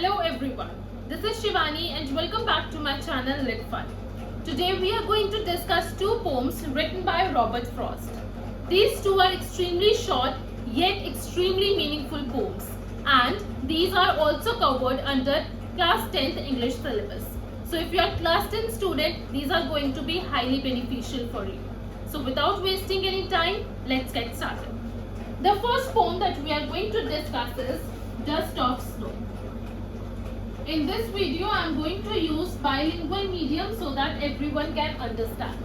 Hello everyone, this is Shivani and welcome back to my channel Lit Fun. Today we are going to discuss two poems written by Robert Frost. These two are extremely short yet extremely meaningful poems, and these are also covered under class 10th English syllabus. So if you are class 10 student, these are going to be highly beneficial for you. So without wasting any time, let's get started. The first poem that we are going to discuss is Dust of Snow. In this video, I am going to use bilingual medium so that everyone can understand.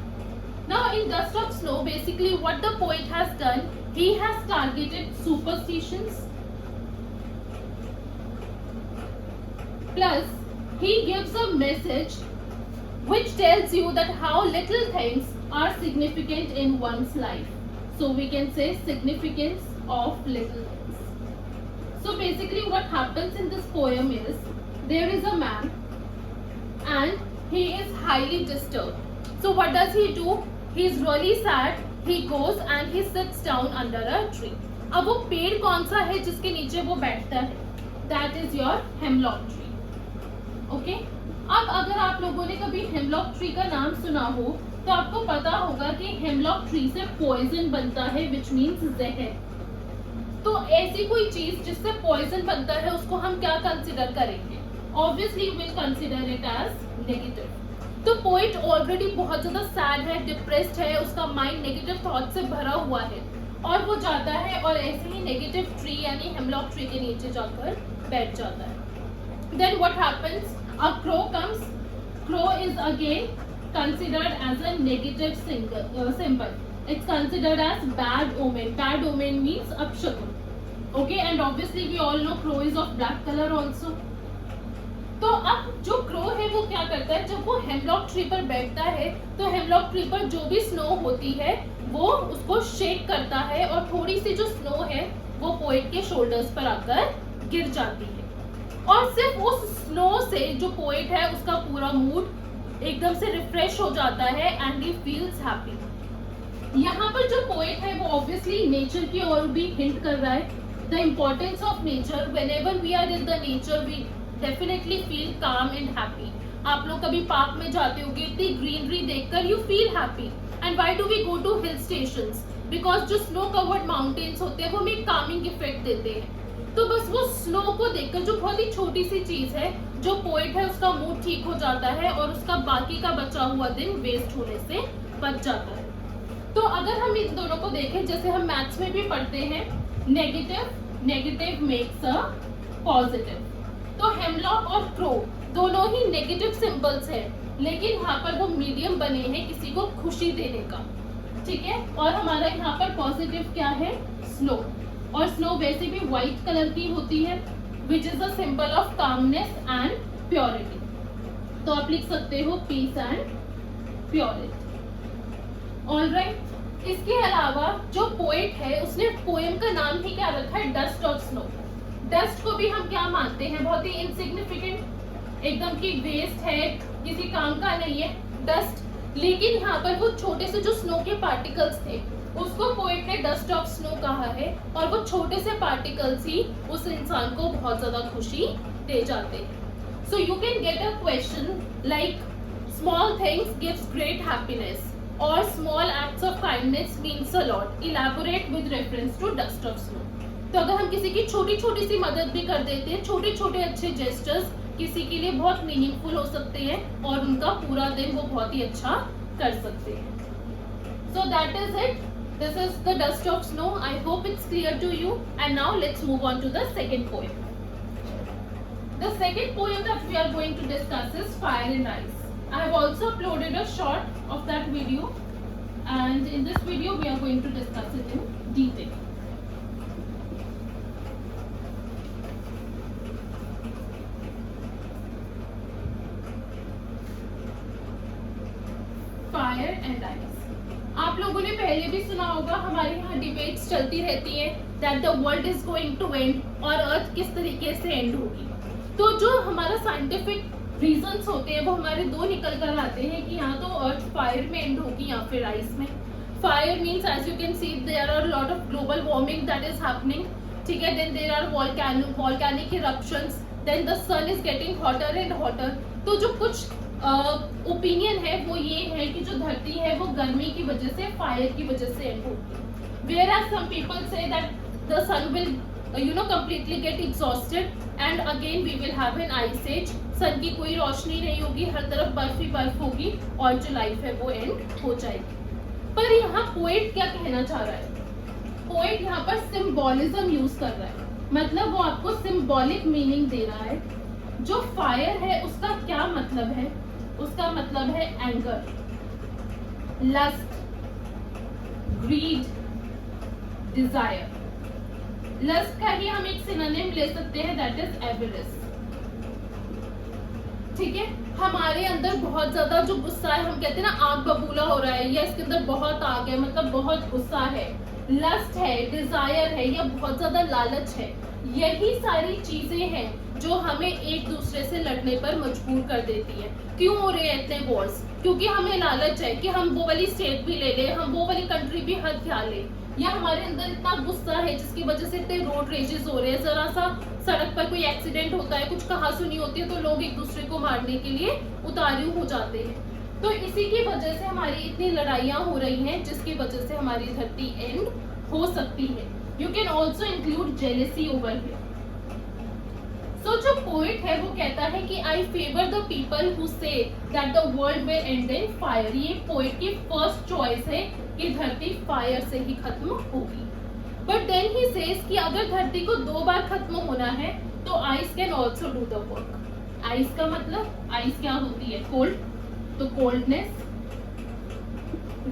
Now in Dust of Snow, basically what the poet has done, he has targeted superstitions, plus he gives a message which tells you that how little things are significant in one's life. So we can say significance of little things. So basically what happens in this poem is, there is a man and he is highly disturbed. So what does he do? He is really sad. He goes and he sits down under a tree. अब वो पेड़ कौन सा है जिसके नीचे वो बैठता है? That is your hemlock tree. Okay? अब अगर आप लोगों ने कभी हेमलॉक ट्री का नाम सुना हो तो आपको पता होगा कि हेमलॉक ट्री से पॉइजन बनता है, विच मीन्स जहर. तो ऐसी कोई चीज जिससे पॉइजन बनता है उसको हम क्या कंसिडर करेंगे? Obviously will consider it as negative. तो पोइट ऑलरेडी बहुत ज्यादा सैड है, डिप्रेस्ड है, उसका माइंड नेगेटिव थॉट से भरा हुआ है और वो जाता है और ऐसे ही नेगेटिव ट्री यानी हेमलॉक ट्री के नीचे जाकर बैठ जाता है. Then what happens? A crow comes. Crow is again considered as a negative symbol. It's considered as bad omen. Bad omen means अपशकुन. Okay, and obviously we all know crow is of black color also. तो अब जो crow है वो क्या करता है, जब वो हेमलॉक ट्री पर बैठता है तो हेमलॉक ट्री पर जो भी स्नो होती है वो उसको शेक करता है और थोड़ी सी जो स्नो है वो पोएट के शोल्डर्स पर आकर गिर जाती है और सिर्फ उस स्नो से जो पोएट है उसका पूरा मूड एकदम से रिफ्रेश हो जाता है एंड ही फील्स हैप्पी. यहाँ पर जो पोएट है वो ऑब्वियसली नेचर की ओर भी हिंट कर रहा है. The importance of nature. Whenever we are in the nature we definitely feel calm and happy. आप लोग कभी पार्क में जाते होगे, इतनी ग्रीनरी देखकर you feel happy. And why do we go to hill stations? Because जो स्नो कवर्ड माउंटेन्स होते हैं वो हमें कामिंग इफेक्ट देते हैं. तो बस वो स्नो को देखकर जो बहुत ही छोटी सी चीज है, जो पोएट है उसका मूड ठीक हो जाता है और उसका बाकी का बचा हुआ दिन वेस्ट होने से बच जाता है. तो अगर हम इन दोनों को देखें, जैसे हम मैथ्स में भी पढ़ते हैं, नेगेटिव मेक्स अ पॉजिटिव. तो हेमलॉक और क्रो दोनों ही नेगेटिव सिंबल्स है, लेकिन यहाँ पर वो मीडियम बने हैं किसी को खुशी देने का. ठीक है, और हमारा यहाँ पर पॉजिटिव क्या है? स्नो. और स्नो वैसे भी व्हाइट कलर की होती है which is a symbol of calmness and purity. तो आप लिख सकते हो पीस एंड प्योरिटी. ऑलराइट. इसके अलावा जो पोएट है उसने पोएम का नाम ही क्या रखा है? Dust of snow. डस्ट को भी हम क्या मानते हैं? बहुत ही इनसिग्निफिकेंट, एकदम की वेस्ट है, किसी काम का नहीं है डस्ट. लेकिन यहाँ पर वो छोटे से जो स्नो के पार्टिकल्स थे उसको पोएट ने डस्ट ऑफ स्नो कहा है और वो छोटे से पार्टिकल्स ही उस इंसान को बहुत ज्यादा खुशी दे जाते हैं. So you can get a question like small things gives great happiness और small acts of kindness means a lot. Elaborate with reference to dust of snow. तो अगर हम किसी की छोटी छोटी सी मदद भी कर देते हैं, छोटे छोटे अच्छे जेस्टर्स किसी के लिए बहुत मीनिंगफुल हो सकते हैं और उनका पूरा दिन वो बहुत ही अच्छा कर सकते हैं. So that is it. This is the dust of snow. I hope it's clear to you. And now let's move on to the second poem. The second poem that we are going to discuss is Fire and Ice. I have also uploaded a short of that video, and in this video we are going to discuss it in detail. Fire and Ice. आप लोगों ने पहले भी सुना होगा, हमारे यहाँ debates चलती रहती है that the world is going to end और अर्थ किस तरीके से एंड होगी. तो जो हमारा साइंटिफिक रीजंस होते हैं वो हमारे दो निकल कर आते हैं कि यहाँ तो अर्थ फायर में एंड होगी या फिर आइस में. Fire means as you can see there are lot of global warming that is happening. ठीक है, then there are volcanic eruptions then the sun is getting hotter and hotter. तो जो कुछ ओपिनियन है वो ये है कि जो धरती है वो गर्मी की वजह से, फायर की वजह से एंड होगी. Whereas some people say that the sun will completely get exhausted and again we will have an ice age. सन की कोई रोशनी नहीं होगी, हर तरफ बर्फ ही बर्फ होगी और जो लाइफ है वो एंड हो जाएगी. पर यहाँ पोएट क्या कहना चाह रहा है? पोएट यहाँ पर सिंबॉलिज्म यूज कर रहा है, मतलब वो आपको सिंबॉलिक मीनिंग दे रहा है. जो फायर है उसका क्या मतलब है? उसका मतलब है anger, lust, greed, desire. Lust का ही हम एक सिनोनिम ले सकते हैं, दैट इज एवरेज. ठीक है, हमारे अंदर बहुत ज्यादा जो गुस्सा है, हम कहते हैं ना आग बबूला हो रहा है या इसके अंदर बहुत आग है, मतलब बहुत गुस्सा है, लस्ट है, डिजायर है या बहुत ज्यादा लालच है. यही सारी चीजें हैं जो हमें एक दूसरे से लड़ने पर मजबूर कर देती है. क्यों हो रहे हैं इतने वॉर्स? क्योंकि हमें लालच है कि हम वो वाली स्टेट भी ले लें, हम वो वाली कंट्री भी हथियार लें, या हमारे अंदर इतना गुस्सा है जिसकी वजह से इतने रोड रेजेस हो रहे हैं. जरा सा सड़क पर कोई एक्सीडेंट होता है, कुछ कहासुनी होती है तो लोग एक दूसरे को मारने के लिए उतारू हो जाते हैं. तो इसी की वजह से हमारी इतनी लड़ाइयाँ हो रही हैं जिसकी वजह से हमारी धरती एंड हो सकती है. You can also include jealousy over here. So जो पोएट है वो कहता है कि I favour the people who say that the world will end in fire. ये पोएट की फर्स्ट चॉइस है कि धरती फायर से ही खत्म होगी. बट देन ही सेज कि अगर धरती को 2 बार खत्म होना है तो ice can also do the work. Ice का मतलब, आइस क्या होती है? कोल्ड. तो coldness,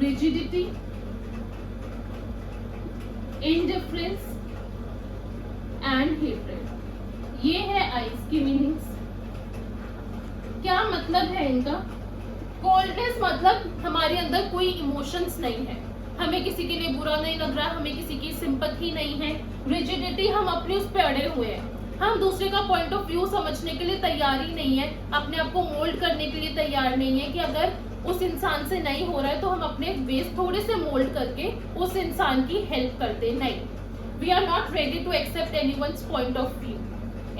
rigidity, indifference and hatred, ये है आइस की मीनिंग्स. क्या मतलब है इनका? कोल्डनेस मतलब हमारे अंदर कोई इमोशंस नहीं है, हमें किसी के लिए बुरा नहीं लग रहा, हमें किसी की सिंपैथी नहीं है. रिजिडिटी, हम अपने उस पे अड़े हुए हैं, हम दूसरे का पॉइंट ऑफ व्यू समझने के लिए तैयार ही नहीं है, अपने आप को मोल्ड करने के लिए तैयार नहीं है कि अगर उस इंसान से नहीं हो रहा है तो हम अपने वेज थोड़े से मोल्ड करके उस इंसान की हेल्प करते. नहीं, we are not ready to accept anyone's point of view.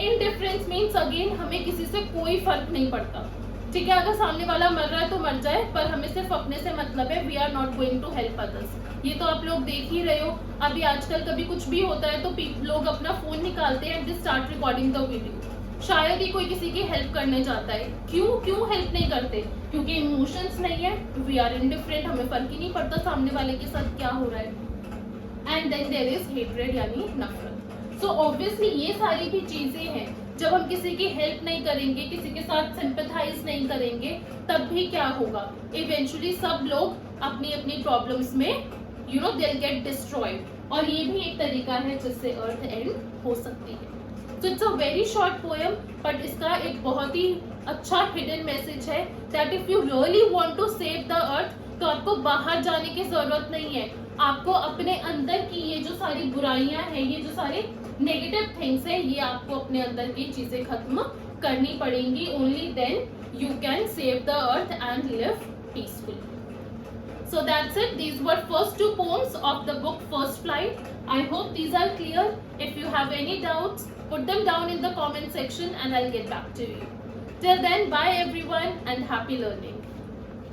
Indifference means again हमें किसी से कोई फर्क नहीं पड़ता. ठीक है, अगर सामने वाला मर रहा है तो मर जाए, पर हमें सिर्फ अपने से मतलब है. We are not going to help others. ये तो आप लोग देख ही रहे हो, अभी आजकल कभी कुछ भी होता है तो लोग अपना फोन निकालते हैं and they start recording the video. शायद ही कोई किसी की हेल्प करने जाता है. क्यों हेल्प नहीं करते? क्योंकि इमोशंस नहीं है, वी आर इनडिफरेंट, हमें फर्क ही नहीं पड़ता सामने वाले के साथ क्या हो रहा है. And then there is hatred यानी नफरत. सो ऑब्वियसली ये सारी भी चीजें हैं. जब हम किसी की हेल्प नहीं करेंगे, किसी के साथ सिंपैथाइज नहीं करेंगे, तब भी क्या होगा? इवेंचुअली सब लोग अपनी अपनी प्रॉब्लम्स में they'll get destroyed. और ये भी एक तरीका है जिससे अर्थ एंड हो सकती है. So it's a very short poem, but इसका एक बहुत ही अच्छा हिडन मैसेज है that if you really want to save the earth, तो आपको बाहर जाने की जरूरत नहीं है. आपको अपने अंदर की ये जो सारी बुराइयां हैं, ये जो सारे नेगेटिव थिंग्स है, ये आपको अपने अंदर की चीजें खत्म करनी पड़ेंगी. Only then you can save the earth and live peacefully. So that's it. These were first 2 poems of the book First Flight. I hope these are clear. If you have any doubts, put them down in the comment section and I'll get back to you. Till then, bye everyone and happy learning.